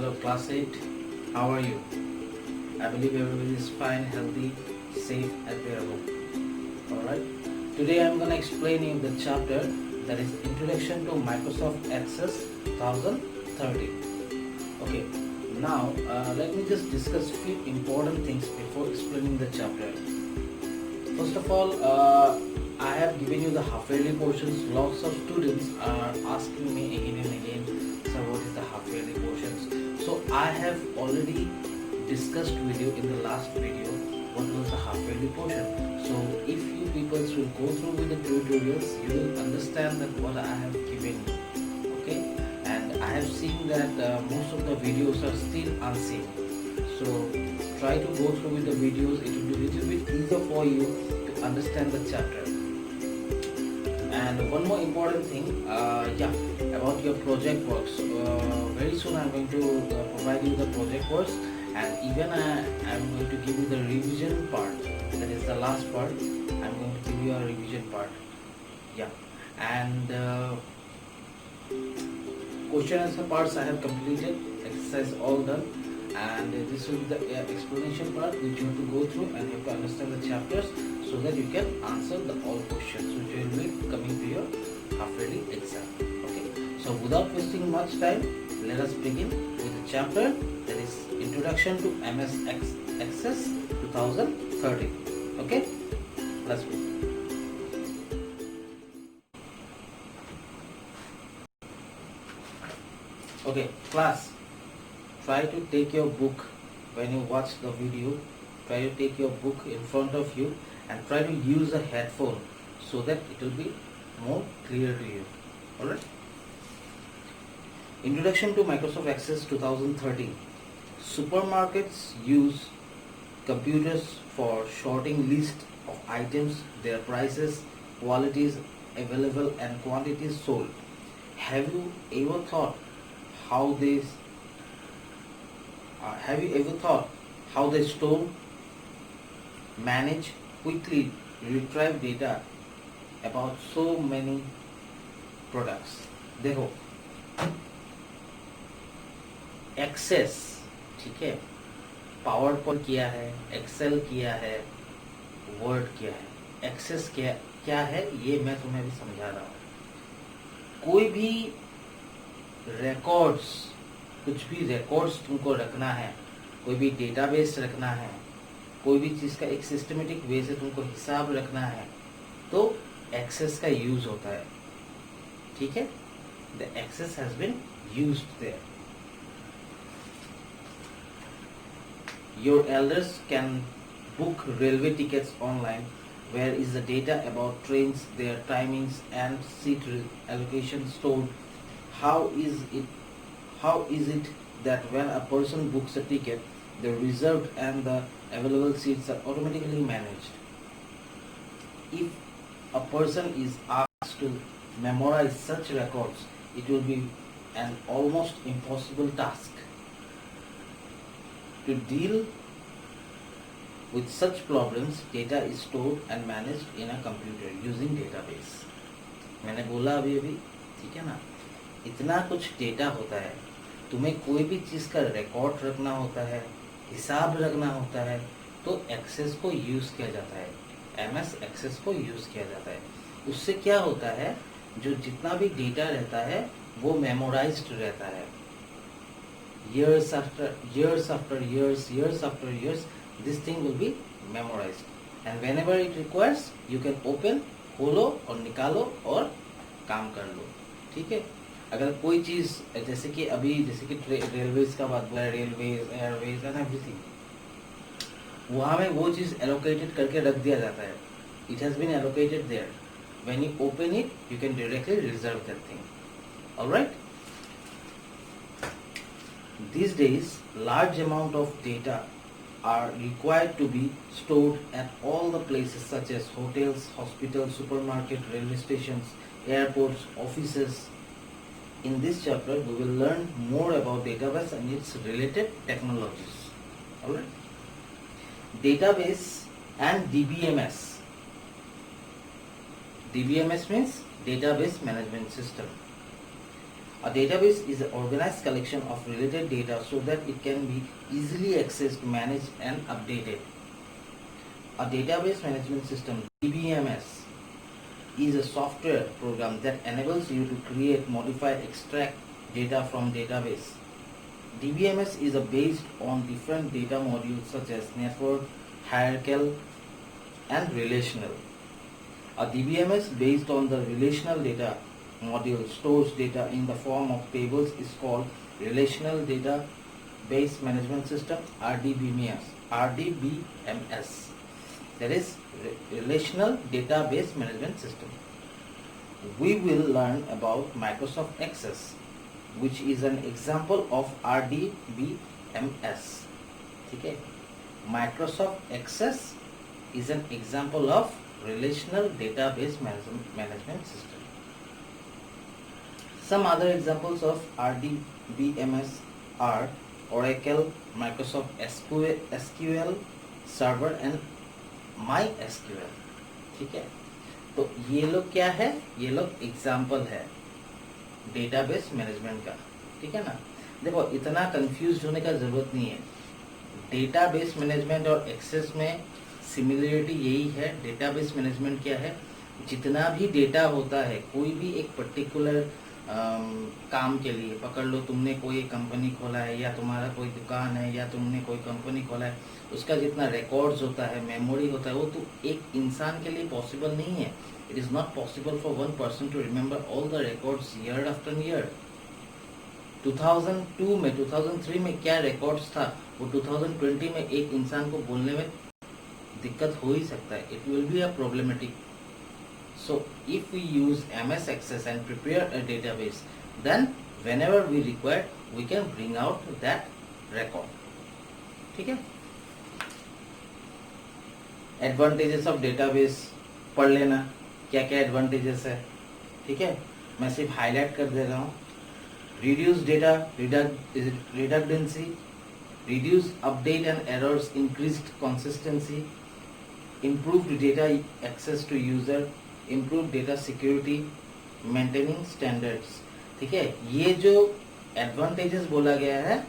Hello class 8, how are you? I believe everybody is fine, healthy, safe and bearable. Alright, today I am going to explain you the chapter that is Introduction to Microsoft Access 2013. Okay, now let me just discuss few important things before explaining the chapter. First of all, I have given you the half-yearly portions. Lots of students are asking me again and again, sir, what is the half-yearly portions? So I have already discussed with you in the last video what was the half-yearly portion. So if you people will go through with the tutorials, you will understand that what I have given you. Okay, and I have seen that most of the videos are still unseen. So try to go through with the videos. It will be a little bit easier for you to understand the chapter. And one more important thing, about your project works. Very soon I'm going to provide you the project works, and even I'm going to give you the revision part. That is the last part. I'm going to give you a revision part. Yeah, and question answer parts I have completed. Exercise all done. And this will be the explanation part which you have to go through and you have to understand the chapters so that you can answer the all questions which will be coming to your half-yearly exam. Okay, so without wasting much time, let us begin with the chapter that is Introduction to MS Access 2013. Okay, let's go. Okay, class. Try to take your book when you watch the video. Try to take your book in front of you and try to use a headphone so that it will be more clear to you. Alright. Introduction to Microsoft Access 2013. Supermarkets use computers for sorting list of items, their prices, qualities available and quantities sold. Have you ever thought how they store, manage, quickly retrieve data about so many products? देखो, access, ठीक है, power point किया है, Excel किया है, word किया है, access क्या है ये मैं तुम्हें अभी समझा रहा हूँ. कोई भी रिकॉर्ड्स, कुछ भी रिकॉर्ड्स तुमको रखना है, कोई भी डेटाबेस रखना है, कोई भी चीज़ का एक सिस्टमेटिक वे से तुमको हिसाब रखना है, तो एक्सेस का यूज होता है. ठीक है, the Access has been used there. Your elders can book railway tickets online. Where is the data about trains, their timings and seat allocation stored? How is it that when a person books a ticket, the reserved and the available seats are automatically managed? If a person is asked to memorize such records, it will be an almost impossible task. To deal with such problems, data is stored and managed in a computer using database. मैंने बोला अभी ठीक है ना, इतना कुछ data होता है. तुम्हें कोई भी चीज़ का रिकॉर्ड रखना होता है, हिसाब रखना होता है, तो एक्सेस को यूज़ किया जाता है, MS एक्सेस को यूज़ किया जाता है. उससे क्या होता है, जो जितना भी डेटा रहता है वो मेमोराइज्ड रहता है. years after years, this thing will be memorized, and whenever it requires, you can open, खोलो और निकालो और काम कर लो. ठीक है, अगर कोई चीज़ जैसे कि अभी जैसे कि रेलवेज का बात हुआ, रेलवेज, एयरवेज एंड एवरीथिंग, वहाँ में वो चीज़ एलोकेटेड करके रख दिया जाता है. It has been allocated there. When you open it, you can directly reserve that thing. Alright. These days, large amount of data are required to be stored at all the places such as hotels, hospitals, supermarket, railway stations, airports, offices. In this chapter, we will learn more about database and its related technologies. Alright? Database and DBMS. DBMS means Database Management System. A database is an organized collection of related data so that it can be easily accessed, managed and updated. A database management system, DBMS, is a software program that enables you to create, modify, extract data from database. DBMS is based on different data modules such as network, hierarchical and relational. A DBMS based on the relational data module stores data in the form of tables is called Relational Database Management System, RDBMS. RDBMS. That is Relational Database Management System. We will learn about Microsoft Access, which is an example of RDBMS. Okay? Microsoft Access is an example of Relational Database Management System. Some other examples of RDBMS are Oracle, Microsoft SQL Server and MySQL. ठीक है, तो ये लोग क्या है, ये लोग example है डेटाबेस मैनेजमेंट का. ठीक है ना. देखो, इतना कंफ्यूज होने का जरूरत नहीं है. डेटाबेस मैनेजमेंट और एक्सेस में सिमिलरिटी यही है. डेटाबेस मैनेजमेंट क्या है, जितना भी डेटा होता है कोई भी एक पर्टिकुलर काम के लिए, पकड़ लो तुमने कोई कंपनी खोला है या तुम्हारा कोई दुकान है या तुमने कोई कंपनी खोला है, उसका जितना रिकॉर्ड्स होता है, मेमोरी होता है, वो तो एक इंसान के लिए पॉसिबल नहीं है. It is not possible for one person to remember all the records year after year. 2002 में 2003 में क्या रिकॉर्ड्स था, वो 2020 में एक इंसान को बोलने में दिक्कत हो ही सकता है. It will be a problematic. So if we use MS Access and prepare a database, then whenever we require, we can bring out that record. ठीक है. Advantages of database पढ़ लेना, क्या क्या advantages है. ठीक है, मैं सिर्फ हाईलाइट कर दे रहा हूँ. Reduce data redundancy, reduce update and errors, increased consistency, improved data access to user, improve data security, maintaining standards. ठीक है, ये जो एडवांटेजेस बोला गया है,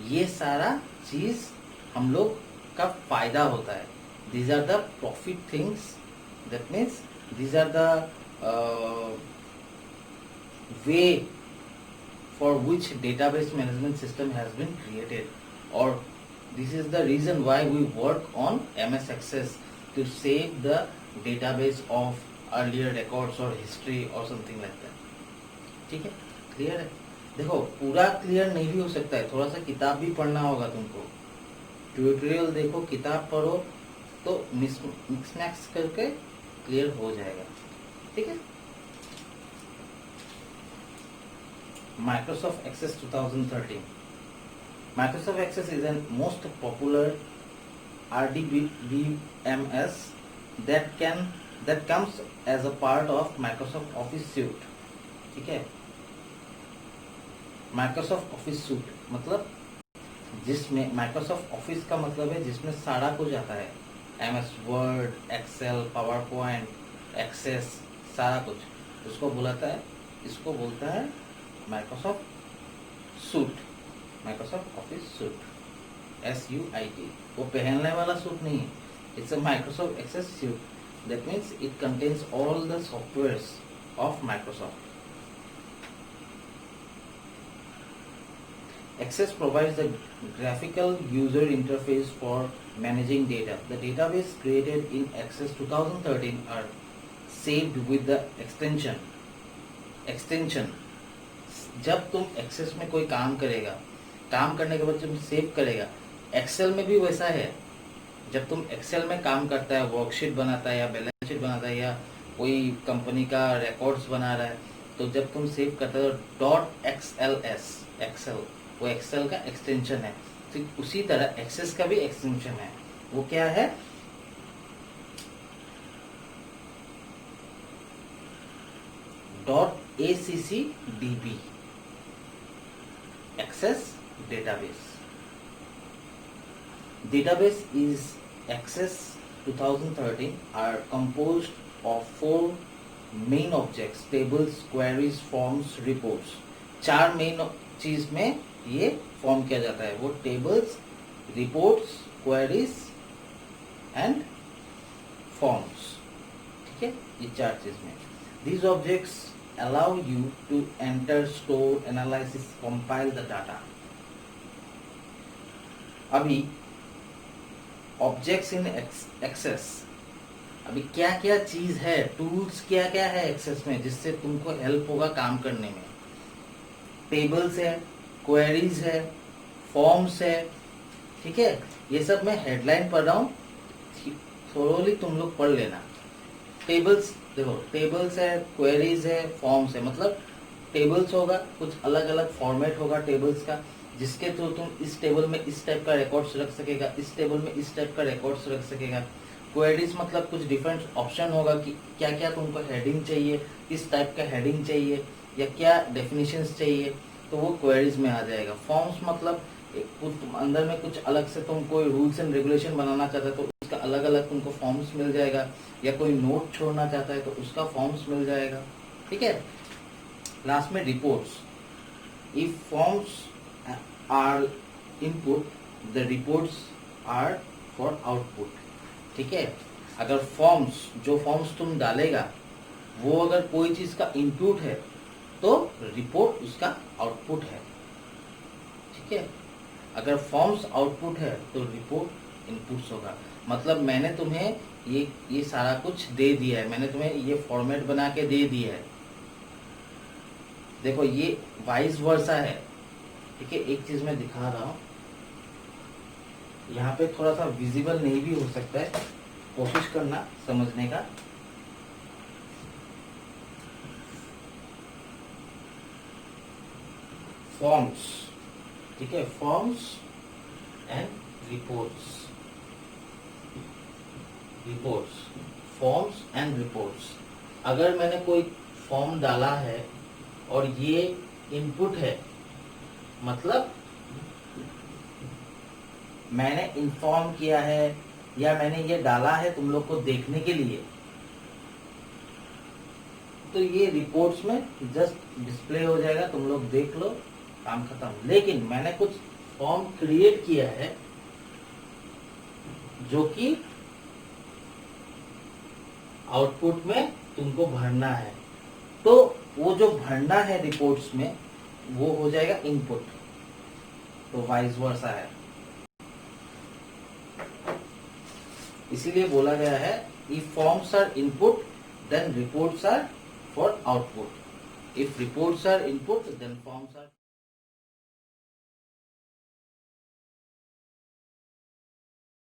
ये सारा चीज हम लोग का फायदा होता है. These are the profit things. That means these are the way for which database management system has been created, और this is the reason why we work on MS Access to save the database of earlier records or history or something like that. ठीक है, clear है. देखो, पूरा clear नहीं भी हो सकता है, थोड़ा सा किताब भी पढ़ना होगा तुमको. ट्यूटोरियल देखो, किताब पढ़ो, तो मिक्स मैक्स करके क्लियर हो जाएगा. ठीक है. Microsoft Access 2013. Microsoft Access is the most popular RDBMS that comes as a part of Microsoft Office suite. ठीक है. Microsoft Office suite मतलब जिसमें Microsoft Office का मतलब है जिसमें सारा कुछ आता है. MS Word, Excel, PowerPoint, Access, सारा कुछ उसको बुलाता है. इसको बोलता है Microsoft Suite, Microsoft Office Suite, SUIT. वो पहनने वाला सूट नहीं है. It's a Microsoft Access suite. That means it contains all the softwares of Microsoft. Access provides the graphical user interface for managing data. The database created in Access 2013 are saved with the extension. जब तुम Access में कोई काम करेगा, काम करने के बाद जब सेव करेगा, Excel में भी वैसा है. जब तुम एक्सेल में काम करता है, वर्कशीट बनाता है या बैलेंस शीट बनाता है या कोई कंपनी का रिकॉर्ड्स बना रहा है, तो जब तुम सेव करते हो .xls, एक्सेल, वो एक्सेल का एक्सटेंशन है. तो उसी तरह एक्सेस का भी एक्सटेंशन है. वो क्या है, .accdb, Access database. Database is Access 2013 are composed of 4 main objects, tables, queries, forms, reports. 4 main चीज में ये फॉर्म किया जाता है, वो tables, reports, queries and forms. ठीक है, ये 4 चीज में। These objects allow you to enter, store, analysis, compile the data. अभी ऑब्जेक्ट्स इन एक्सेस, अभी क्या क्या चीज है, टूल्स क्या क्या है एक्सेस में जिससे तुमको हेल्प होगा काम करने में। टेबल्स है, क्वेरीज है, फॉर्म्स है। ठीक है, ये सब मैं हेडलाइन पढ़ रहा हूँ, थोड़ी तुम लोग पढ़ लेना। टेबल्स देखो, टेबल्स है, क्वेरीज है, फॉर्म्स है। मतलब टेबल्स होगा, कुछ अलग अलग फॉर्मेट होगा टेबल्स का, जिसके थ्रू तुम इस टेबल में इस टाइप का रिकॉर्ड्स रख सकेगा, इस टेबल में इस टाइप का रिकॉर्ड्स रख सकेगा। क्वेरीज मतलब कुछ डिफरेंट ऑप्शन होगा कि क्या क्या तुमको हेडिंग चाहिए, किस टाइप का हेडिंग चाहिए, या क्या डेफिनेशंस चाहिए, तो वो क्वेरीज में आ जाएगा। फॉर्म्स मतलब कुछ अंदर में कुछ अलग से तुम कोई रूल्स एंड रेगुलेशन बनाना चाहते हो तो उसका अलग अलग तुमको फॉर्म्स मिल जाएगा, या कोई नोट छोड़ना चाहता है तो उसका फॉर्म्स मिल जाएगा। ठीक है, लास्ट में reports. If forms are input, the reports are for output. ठीक है, अगर फॉर्म्स, जो फॉर्म्स तुम डालेगा वो अगर कोई चीज का इनपुट है तो रिपोर्ट उसका आउटपुट है। ठीक है, अगर फॉर्म्स आउटपुट है तो रिपोर्ट इनपुट्स होगा। मतलब मैंने तुम्हें ये सारा कुछ दे दिया है, मैंने तुम्हें ये फॉर्मेट बना के दे दिया है। देखो ये वाइस वर्सा है। ठीक है, एक चीज मैं दिखा रहा हूं, यहाँ पे थोड़ा सा विजिबल नहीं भी हो सकता है, कोशिश करना समझने का। फॉर्म्स, ठीक है, forms and reports, reports, forms and reports. अगर मैंने कोई फॉर्म डाला है और ये इनपुट है, मतलब मैंने इन्फॉर्म किया है या मैंने ये डाला है तुम लोग को देखने के लिए, तो ये रिपोर्ट्स में जस्ट डिस्प्ले हो जाएगा, तुम लोग देख लो, काम खत्म। लेकिन मैंने कुछ फॉर्म क्रिएट किया है जो कि आउटपुट में तुमको भरना है, तो वो जो भरना है रिपोर्ट्स में वो हो जाएगा इनपुट। तो वाइस वर्सा है, इसीलिए बोला गया है if forms are input then reports are for output, if reports are input then forms are